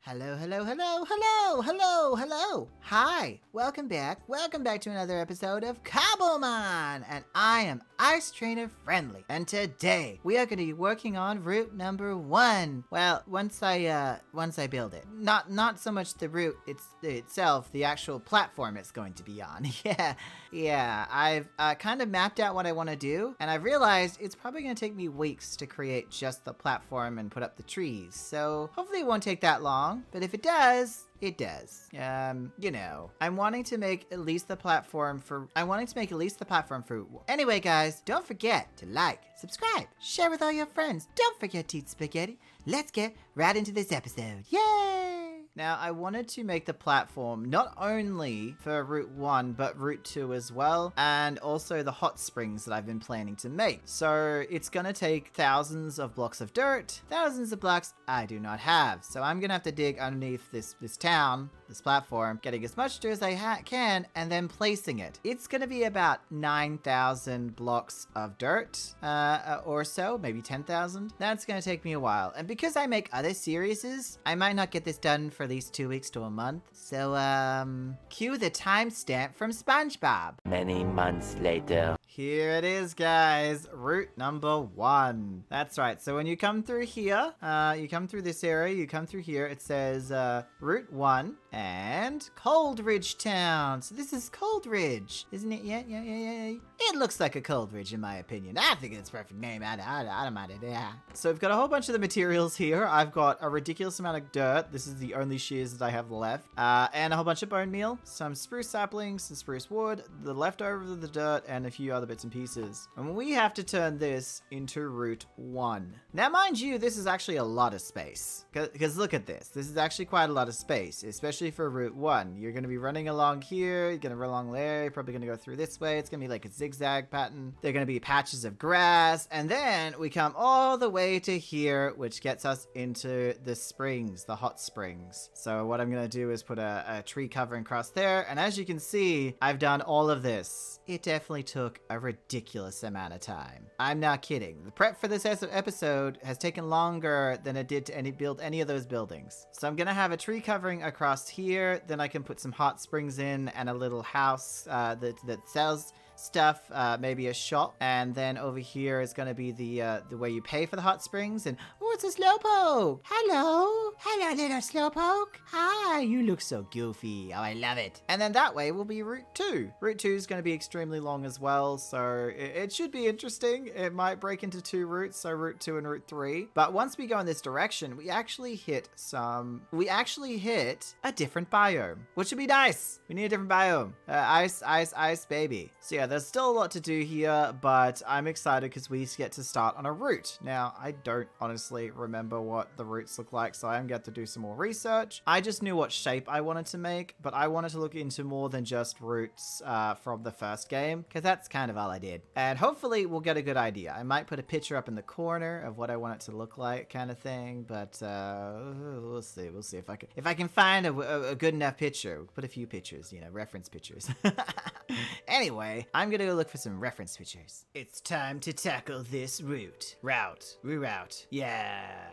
Hello, hello, hello, hello, hello, hello. Hi, welcome back to another episode of Cobblemon, and I am Ice Trainer Friendly. And today we are going to be working on route number 1. Well, once I build it, not so much the route itself, the actual platform it's going to be on. yeah. I've kind of mapped out what I want to do, and I've realized it's probably going to take me weeks to create just the platform and put up the trees. So hopefully it won't take that long. But if it does, it does. I'm wanting to make at least the platform for... Anyway, guys, don't forget to like, subscribe, share with all your friends. Don't forget to eat spaghetti. Let's get right into this episode. Yay! Now, I wanted to make the platform not only for Route 1, but Route 2 as well, and also the hot springs that I've been planning to make. So it's gonna take thousands of blocks of dirt, thousands of blocks I do not have. So I'm gonna have to dig underneath this town, this platform, getting as much dirt as I can, and then placing it. It's gonna be about 9,000 blocks of dirt, or so, maybe 10,000. That's gonna take me a while. And because I make other series, I might not get this done for at least 2 weeks to a month. So, cue the timestamp from SpongeBob. Many months later. Here it is, guys. Route number 1. That's right. So when you come through here, you come through this area, you come through here, it says Route 1 and Coldridge Town. So this is Coldridge, isn't it? Yeah. It looks like a Coldridge in my opinion. I think it's a perfect name. I don't mind it. Yeah. So we've got a whole bunch of the materials here. I've got a ridiculous amount of dirt. This is the only shears that I have left. And a whole bunch of bone meal, some spruce saplings, some spruce wood, the leftovers of the dirt, and a few other bits and pieces. And we have to turn this into Route 1. Now, mind you, this is actually a lot of space. Because look at this. This is actually quite a lot of space, especially for Route 1. You're going to be running along here. You're going to run along there. You're probably going to go through this way. It's going to be like a zigzag pattern. There are going to be patches of grass. And then we come all the way to here, which gets us into the springs, the hot springs. So what I'm going to do is put a tree covering across there. And as you can see, I've done all of this. It definitely took a ridiculous amount of time. I'm not kidding. The prep for this episode has taken longer than it did to build any of those buildings. So I'm gonna have a tree covering across here, then I can put some hot springs in and a little house that sells stuff, maybe a shop, and then over here is going to be the way you pay for the hot springs. And oh, it's a slowpoke. Hello little slowpoke. Hi, you look so goofy. Oh, I love it. And then that way will be Route 2. Route 2 is going to be extremely long as well, so it should be interesting. It might break into 2 routes, so Route 2 and Route 3. But once we go in this direction, we actually hit a different biome, which would be nice. We need a different biome. Ice, baby. So yeah, there's still a lot to do here, but I'm excited because we get to start on a route. Now, I don't honestly remember what the routes look like, so I'm going to do some more research. I just knew what shape I wanted to make, but I wanted to look into more than just routes from the first game, because that's kind of all I did. And hopefully we'll get a good idea. I might put a picture up in the corner of what I want it to look like, kind of thing, but we'll see. We'll see if I can find a good enough picture. We'll put a few pictures, reference pictures. Anyway, I'm gonna go look for some reference pictures. It's time to tackle this route. Reroute. Yeah.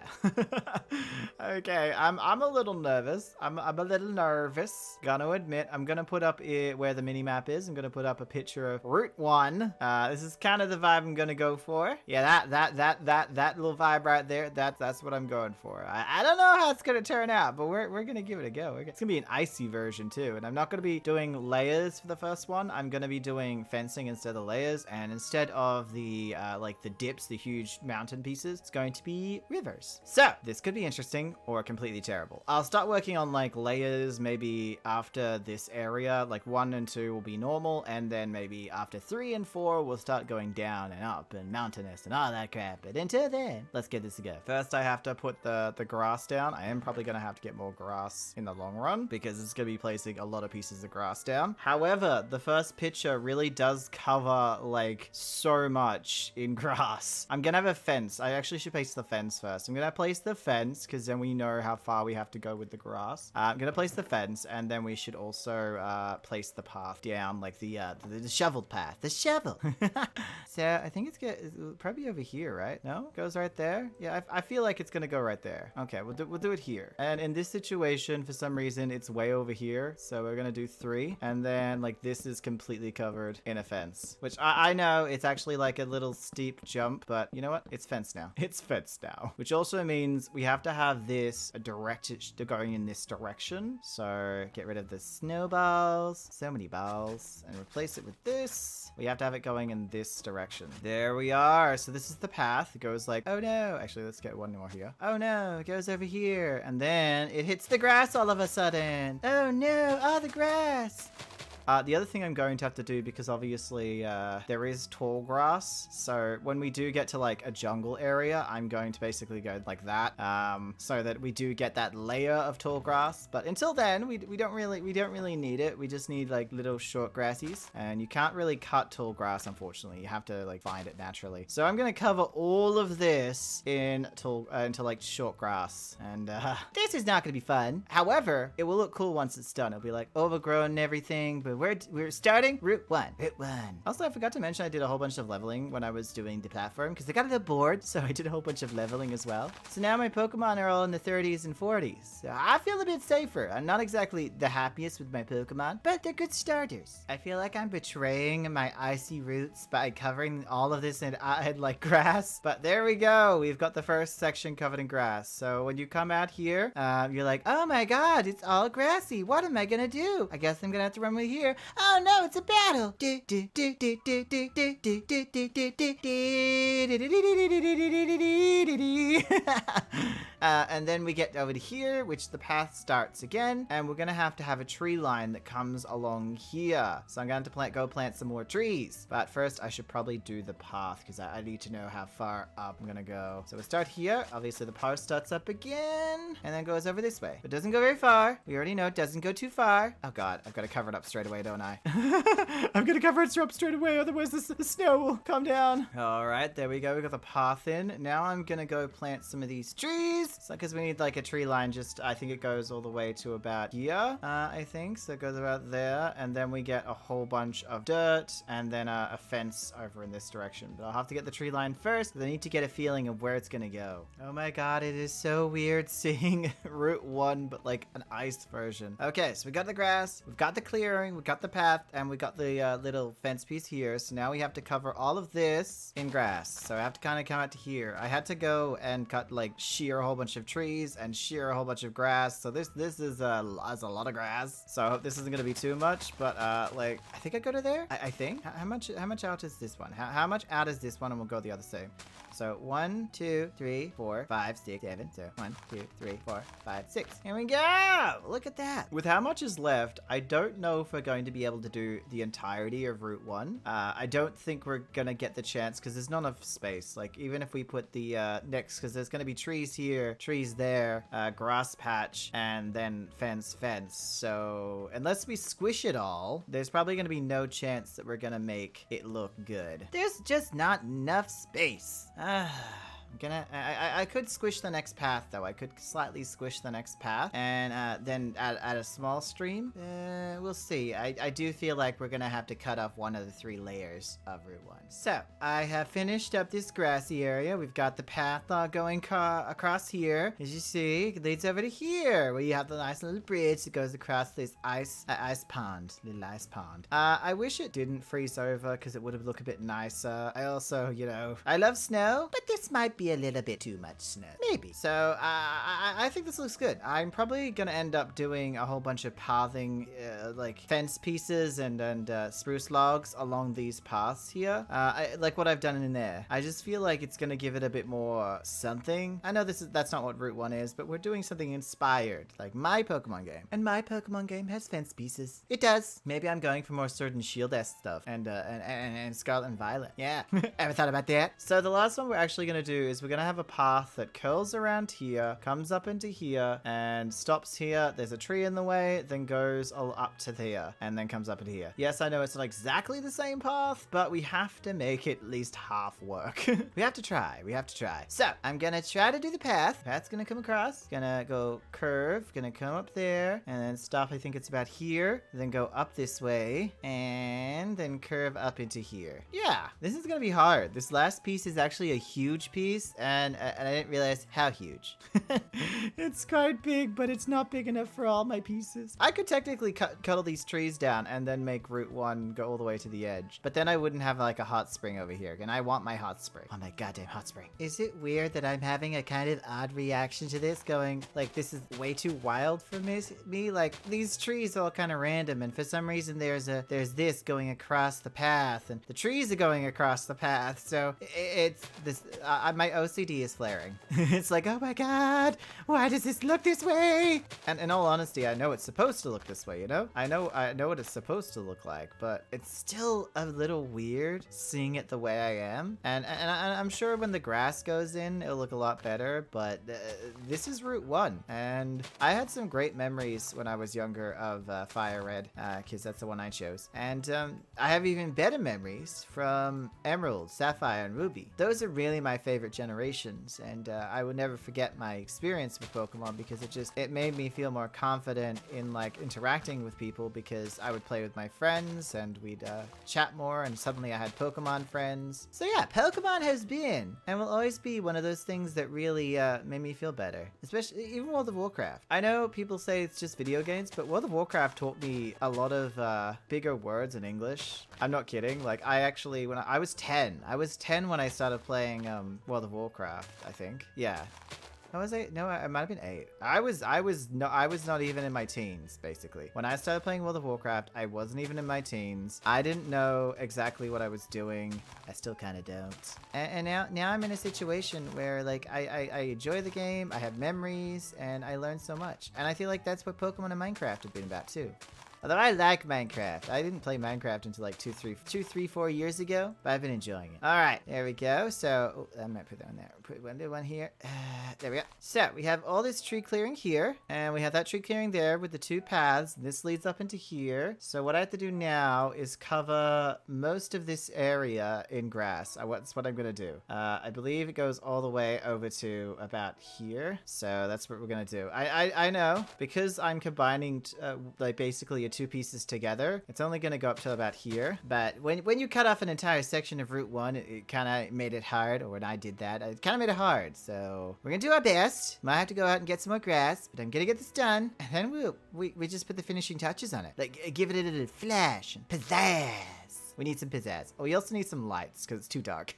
Okay, I'm a little nervous. I'm a little nervous. Gonna admit, I'm gonna put up where the mini map is. I'm gonna put up a picture of Route 1. This is kind of the vibe I'm gonna go for. Yeah, that little vibe right there. That's what I'm going for. I don't know how it's gonna turn out, but we're gonna give it a go. It's gonna be an icy version too, and I'm not gonna be doing layers for the first one. I'm gonna be doing fencing instead of layers, and instead of the like the dips, the huge mountain pieces, it's going to be rivers. So this could be interesting or completely terrible. I'll start working on like layers maybe after this area. Like 1 and 2 will be normal, and then maybe after 3 and 4 we'll start going down and up and mountainous and all that crap. But until then, let's get this together. First I have to put the grass down. I am probably gonna have to get more grass in the long run because it's gonna be placing a lot of pieces of grass down. However, the first first picture really does cover like so much in grass. I'm gonna have a fence. I actually should place the fence first. I'm gonna place the fence because then we know how far we have to go with the grass. I'm gonna place the fence, and then we should also place the path down, like the shoveled path. The shovel. So I think it'll probably over here, right? No, goes right there. Yeah, I feel like it's gonna go right there. Okay, we'll do it here. And in this situation, for some reason, it's way over here. So we're gonna do 3, and then like this is completely covered in a fence, which I know it's actually like a little steep jump, but you know what? It's fenced now. It's fenced now, which also means we have to have this directed going in this direction. So get rid of the snowballs, so many balls, and replace it with this. We have to have it going in this direction. There we are. So this is the path. It goes like, oh no, actually let's get one more here. Oh no, it goes over here, and then it hits the grass all of a sudden. Oh no, the grass. The other thing I'm going to have to do, because obviously there is tall grass, so when we do get to like a jungle area, I'm going to basically go like that, so that we do get that layer of tall grass. But until then, we don't really need it. We just need like little short grassies, and you can't really cut tall grass, unfortunately. You have to like find it naturally. So I'm gonna cover all of this in into like short grass, and this is not gonna be fun. However, it will look cool once it's done. It'll be like overgrown and everything, but we're starting Route 1. Route 1. Also, I forgot to mention I did a whole bunch of leveling when I was doing the platform, because I got a little bored, so I did a whole bunch of leveling as well. So now my Pokemon are all in the 30s and 40s. So I feel a bit safer. I'm not exactly the happiest with my Pokemon, but they're good starters. I feel like I'm betraying my icy roots by covering all of this in like grass, but there we go. We've got the first section covered in grass. So when you come out here, you're like, oh my god, it's all grassy. What am I gonna do? I guess I'm gonna have to run with here. Oh no, it's a battle. And then we get over to here, which the path starts again, and we're gonna have to have a tree line that comes along here. So I'm going to go plant some more trees. But first, I should probably do the path, because I need to know how far up I'm gonna go. So we start here. Obviously, the path starts up again, and then goes over this way. It doesn't go very far. We already know it doesn't go too far. Oh god, I've got to cover it up straight away, don't I? I'm gonna cover it up straight away, otherwise the snow will come down. All right, there we go. We got the path in. Now I'm gonna go plant some of these trees. So, because we need like a tree line, I think it goes all the way to about here, I think. So it goes about there, and then we get a whole bunch of dirt, and then a fence over in this direction. But I'll have to get the tree line first, because I need to get a feeling of where it's gonna go. Oh my god, it is so weird seeing Route 1, but like an ice version. Okay, so we got the grass, we've got the clearing, we've got the path, and we got the little fence piece here. So now we have to cover all of this in grass. So I have to kind of come out to here. I had to go and shear a whole bunch of trees and shear a whole bunch of grass. So this is a lot of grass. So I hope this isn't gonna be too much. But I think I go to there. I think. How much out is this one? How much out is this one? And we'll go the other side. So 1, 2, 3, 4, 5, 6, 7. So 1, 2, 3, 4, 5, 6. Here we go. Look at that. With how much is left, I don't know if we're going to be able to do the entirety of Route 1. I don't think we're gonna get the chance, because there's not enough space. Like, even if we put the next, because there's gonna be trees here, trees there, grass patch, and then fence. So unless we squish it all, there's probably gonna be no chance that we're gonna make it look good. There's just not enough space. I could squish the next path, though. I could slightly squish the next path and then add a small stream. We'll see. I do feel like we're gonna have to cut off one of the 3 layers of Route 1. So I have finished up this grassy area. We've got the path going across here. As you see, it leads over to here, where you have the nice little bridge that goes across this little ice pond. I wish it didn't freeze over, because it would have looked a bit nicer. I also, I love snow, but this might be a little bit too much snow. Maybe. So I think this looks good. I'm probably gonna end up doing a whole bunch of pathing, like fence pieces and spruce logs along these paths here. Like what I've done in there. I just feel like it's gonna give it a bit more something. I know that's not what Route 1 is, but we're doing something inspired, like my Pokemon game. And my Pokemon game has fence pieces. It does. Maybe I'm going for more Sword and Shield-esque stuff and Scarlet and Violet. Yeah. Ever thought about that? So the last one we're actually gonna going to do is we're going to have a path that curls around here, comes up into here, and stops here. There's a tree in the way, then goes all up to here, and then comes up into here. Yes, I know it's not exactly the same path, but we have to make it at least half work. We have to try. We have to try. So I'm going to try to do the path. Path's going to come across. Going to go curve. Going to come up there, and then stop. I think it's about here. Then go up this way, and then curve up into here. Yeah, this is going to be hard. This last piece is actually a huge piece, and I didn't realize how huge. It's quite big, but it's not big enough for all my pieces. I could technically cut all these trees down and then make Route 1 go all the way to the edge, but then I wouldn't have like a hot spring over here, and I want my hot spring. Oh my goddamn hot spring. Is it weird that I'm having a kind of odd reaction to this, going like this is way too wild for me? Like these trees are all kind of random, and for some reason there's this going across the path, and the trees are going across the path, so it's this my OCD is flaring. It's like, oh my god, why does this look this way? And in all honesty, I know it's supposed to look this way, you know? I know what it's supposed to look like, but it's still a little weird seeing it the way I am. And I'm sure when the grass goes in, it'll look a lot better, but this is Route 1, and I had some great memories when I was younger of Fire Red, because that's the one I chose. And I have even better memories from Emerald, Sapphire, and Ruby. Those are really my favorite generations, and I would never forget my experience with Pokemon, because it made me feel more confident in like interacting with people, because I would play with my friends and we'd chat more, and suddenly I had Pokemon friends. So yeah, Pokemon has been and will always be one of those things that really made me feel better, especially even World of Warcraft. I know people say it's just video games, but World of Warcraft taught me a lot of bigger words in English. I'm not kidding. Like I actually, when I was 10 when I started playing World of Warcraft, I think. Yeah. How was I? No, I might have been 8. I was not even in my teens, basically. When I started playing World of Warcraft, I wasn't even in my teens. I didn't know exactly what I was doing. I still kind of don't. And now I'm in a situation where like I enjoy the game, I have memories, and I learn so much. And I feel like that's what Pokemon and Minecraft have been about too. Although I like Minecraft. I didn't play Minecraft until like 4 years ago, but I've been enjoying it. All right, there we go. So I might put that one there. Put one here. There we go. So we have all this tree clearing here, and we have that tree clearing there with the 2 paths. This leads up into here. So what I have to do now is cover most of this area in grass. That's what I'm gonna do. I believe it goes all the way over to about here. So that's what we're gonna do. I know, because I'm combining like basically 2 pieces together, it's only going to go up to about here, but when you cut off an entire section of Route 1, it kind of made it hard, or when I did that, it kind of made it hard, so we're going to do our best. Might have to go out and get some more grass, but I'm going to get this done, and then we just put the finishing touches on it, like give it a little flash and pizzazz. We need some pizzazz. Oh, we also need some lights because it's too dark.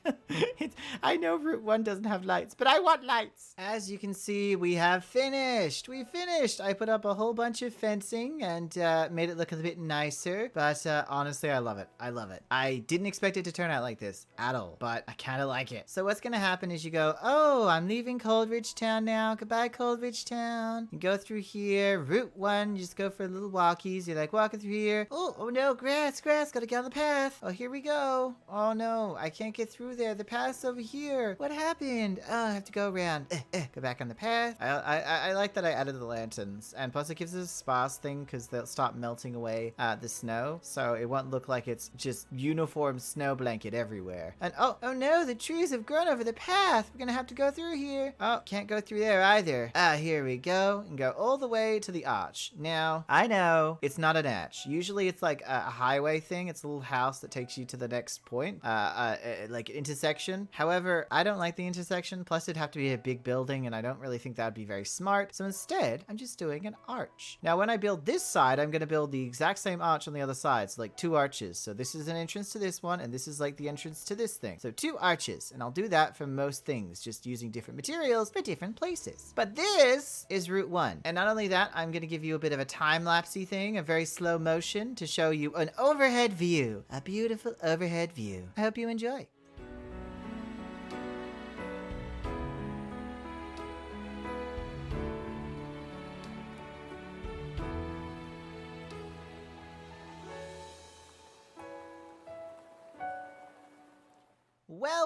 I know Route 1 doesn't have lights, but I want lights. As you can see, we have finished. We finished. I put up a whole bunch of fencing and made it look a bit nicer. But honestly, I love it. I love it. I didn't expect it to turn out like this at all, but I kind of like it. So what's going to happen is you go, oh, I'm leaving Coldridge Town now. Goodbye, Coldridge Town. You go through here. Route 1, you just go for little walkies. You're like walking through here. Oh no, grass. Gotta get on the path. Oh, here we go. Oh no, I can't get through there. The path's over here. What happened? Oh, I have to go around. Go back on the path. I like that I added the lanterns, and plus it gives us a sparse thing because they'll stop melting away the snow, so it won't look like it's just uniform snow blanket everywhere. And oh no, the trees have grown over the path. We're gonna have to go through here. Oh, can't go through there either. Here we go, and go all the way to the arch. Now, I know it's not an arch. Usually it's like a highway thing. It's a little house that takes you to the next point, like intersection. However, I don't like the intersection, plus it'd have to be a big building, and I don't really think that'd be very smart. So instead, I'm just doing an arch. Now, when I build this side, I'm gonna build the exact same arch on the other side, so like 2 arches. So this is an entrance to this one, and this is like the entrance to this thing. So 2 arches, and I'll do that for most things, just using different materials for different places. But this is Route 1. And not only that, I'm gonna give you a bit of a time-lapsey thing, a very slow motion, to show you an overhead view. A beautiful overhead view. I hope you enjoy.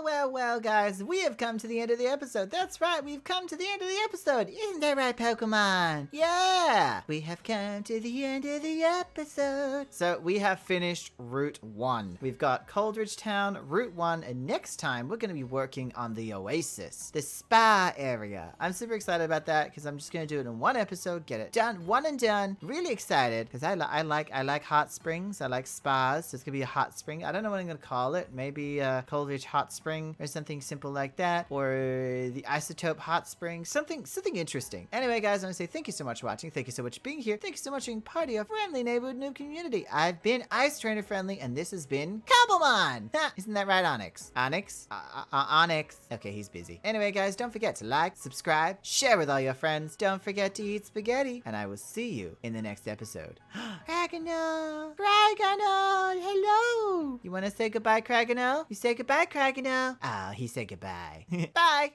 Well, guys, we have come to the end of the episode. That's right, we've come to the end of the episode. Isn't that right, Pokemon? Yeah, we have come to the end of the episode. So we have finished Route 1. We've got Coldridge Town, Route 1, and next time we're going to be working on the Oasis, the spa area. I'm super excited about that because I'm just going to do it in one episode, get it done, one and done. Really excited because I like hot springs. I like spas. So it's going to be a hot spring. I don't know what I'm going to call it. Maybe Coldridge Hot Spring or something simple like that, or the Isotope Hot Spring, something interesting. Anyway, guys, I want to say thank you so much for watching. Thank you so much for being here. Thank you so much for being part of your friendly neighborhood noob community. I've been Ice Trainer Friendly, and this has been Cobblemon. Isn't that right, Onyx? Onyx? Onyx. Okay, he's busy. Anyway, guys, don't forget to like, subscribe, share with all your friends. Don't forget to eat spaghetti, and I will see you in the next episode. Cragano! Cragano! Hello! You want to say goodbye, Cragano? You say goodbye, Cragano? Oh, he said goodbye. Bye!